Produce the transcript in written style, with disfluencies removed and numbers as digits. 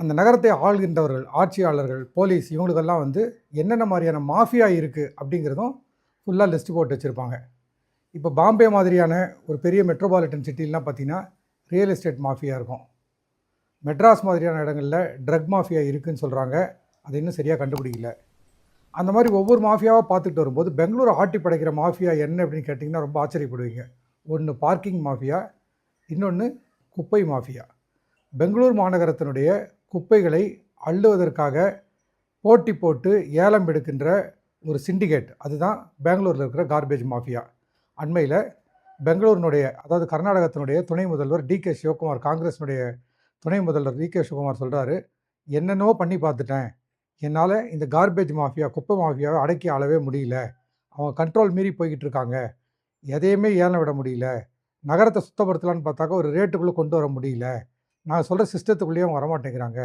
அந்த நகரத்தை ஆள்கின்றவர்கள், ஆட்சியாளர்கள், போலீஸ் இவங்களுக்கெல்லாம் வந்து என்னென்ன மாரியான மாஃபியா இருக்கு அப்படிங்கிறதும் ஃபுல்லா லிஸ்ட் போட்டு வச்சிருப்பாங்க. இப்போ பாம்பே மாதிரியான ஒரு பெரிய மெட்ரோபாலிட்டன் சிட்டிலாம் பார்த்தீங்கன்னா, ரியல் எஸ்டேட் மாஃபியா இருக்கும். மெட்ராஸ் மாதிரியான இடங்கள்ல ட்ரக் மாஃபியா இருக்குன்னு சொல்றாங்க. அத இன்னும் சரியா கண்டுபிடிக்கல. அந்த மாரி ஒவ்வொரு மாஃபியாவா பார்த்துட்டு வரும்போது, பெங்களூர ஆட்டி படைக்கிற மாஃபியா என்ன அப்படின்னு கேட்டீங்கன்னா, ரொம்ப ஆச்சரியப்படுவீங்க. ஒண்ணு பார்க்கிங் மாஃபியா, இன்னொன்னு குப்பை மாஃபியா. பெங்களூர் மாநகரத்தினுடைய குப்பைகளை அள்ளுவதற்காக போட்டி போட்டு ஏலம் எடுக்கின்ற ஒரு சிண்டிகேட் அதுதான் பெங்களூரில் இருக்கிற கார்பேஜ் மாஃபியா. அண்மையில் பெங்களூரினுடைய அதாவது கர்நாடகத்தினுடைய துணை முதல்வர் டி.கே. சிவகுமார், காங்கிரஸினுடைய துணை முதல்வர் டி.கே. சிவகுமார் சொல்கிறாரு, என்னென்னவோ பண்ணி பார்த்துட்டேன், என்னால் இந்த கார்பேஜ் மாஃபியா குப்பை மாஃபியாவை அடக்கி ஆளவே முடியல, அவங்க கண்ட்ரோல் மீறி போய்கிட்டு இருக்காங்க, எதையுமே ஏலம் விட முடியல, நகரத்தை சுத்தப்படுத்தலான்னு பார்த்தாக்கா ஒரு ரேட்டுக்குள்ளே கொண்டு வர முடியல, நான் சொல்கிற சிஸ்டத்துக்குள்ளேயே அவங்க வரமாட்டேங்கிறாங்க.